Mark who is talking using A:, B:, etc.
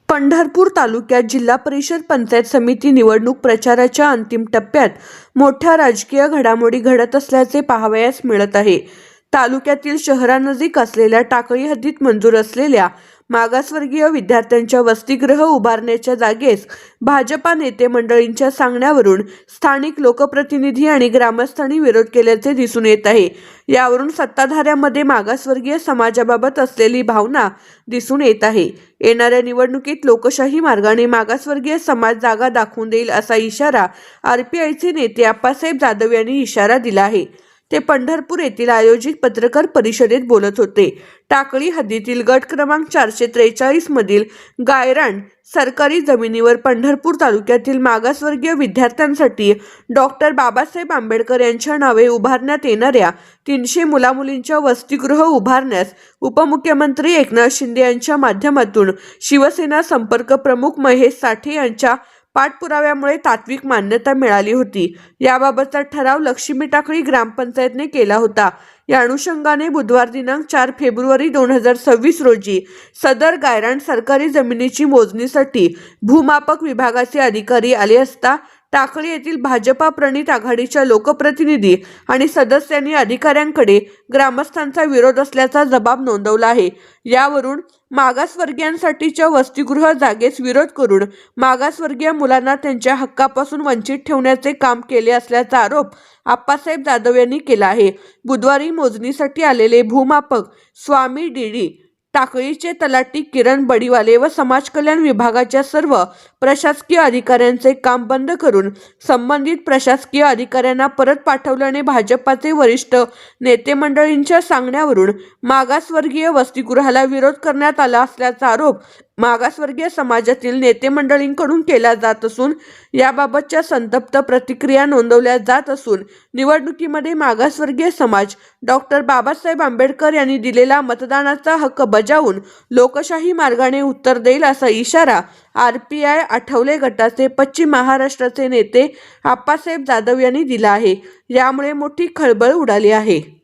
A: पंढरपूर तालुक्यात जिल्हा परिषद पंचायत समिती निवडणूक प्रचाराच्या अंतिम टप्प्यात मोठ्या राजकीय घडामोडी घडत असल्याचे पाहावयास मिळत आहे। तालुक्यातील शहरानजीक असलेल्या टाकळी हद्दीत मंजूर असलेल्या मागासवर्गीय विद्यार्थ्यांच्या वसतिगृह उभारण्याच्या जागेस भाजपा नेते मंडळींच्या सांगण्यावरून स्थानिक लोकप्रतिनिधी आणि ग्रामस्थांनी विरोध केल्याचे दिसून येत आहे। यावरून सत्ताधाऱ्यांमध्ये मागासवर्गीय समाजाबाबत असलेली भावना दिसून येत आहे। येणाऱ्या निवडणुकीत लोकशाही मार्गाने मागासवर्गीय समाज जागा दाखवून देईल असा इशारा आरपीआयचे नेते आप्पासाहेब जाधव यांनी इशारा दिला आहे। ते पंढरपूर येथील आयोजित पत्रकार परिषदेत बोलत होते। टाकळी हद्दीतील गट क्रमांक 443 मधील गायरान सरकारी जमिनीवर पंढरपूर तालुक्यातील मागासवर्गीय विद्यार्थ्यांसाठी डॉक्टर बाबासाहेब आंबेडकर यांच्या नावे उभारण्यात येणाऱ्या 300 मुलामुलींच्या वसतिगृह उभारण्यास उपमुख्यमंत्री एकनाथ शिंदे यांच्या माध्यमातून शिवसेना संपर्क प्रमुख महेश साठे यांच्या पाठपुराव्यामुळे तात्विक मान्यता मिळाली होती। याबाबतचा ठराव लक्ष्मी टाकळी ग्रामपंचायतने केला होता। या अनुषंगाने बुधवार दिनांक 4 फेब्रुवारी 2026 रोजी सदर गायरान सरकारी जमिनीची मोजणीसाठी भूमापक विभागाचे अधिकारी आले असता टाकळी येथील भाजपा प्रणित आघाडीच्या लोकप्रतिनिधी आणि सदस्यांनी अधिकाऱ्यांकडे ग्रामस्थांचा विरोध असल्याचा जबाब नोंदवला आहे। यावरून मागासवर्गीयांसाठीच्या वसतिगृह जागेस विरोध करून मागासवर्गीय मुलांना त्यांच्या हक्कापासून वंचित ठेवण्याचे काम केले असल्याचा आरोप आप्पासाहेब जाधव यांनी केला आहे। बुधवारी मोजणीसाठी आलेले भूमापक स्वामी डी टाकळीचे तलाठी किरण बडीवाले व समाज कल्याण विभागाच्या सर्व प्रशासकीय अधिकाऱ्यांचे काम बंद करून संबंधित प्रशासकीय अधिकाऱ्यांना परत पाठवल्याने भाजपाचे वरिष्ठ नेते मंडळींच्या सांगण्यावरून मागासवर्गीय वसतिगृहाला विरोध करण्यात आला असल्याचा आरोप मागासवर्गीय समाजातील नेते मंडळींकडून केला जात असून याबाबतच्या संतप्त प्रतिक्रिया नोंदवल्या जात असून निवडणुकीमध्ये मागासवर्गीय समाज डॉक्टर बाबासाहेब आंबेडकर यांनी दिलेला मतदानाचा हक्क बजावून लोकशाही मार्गाने उत्तर देईल असा इशारा आरपीआय आठवले गटाचे पश्चिम महाराष्ट्राचे नेते आप्पासाहेब जाधव यांनी दिला आहे। यामुळे मोठी खळबळ उडाली आहे।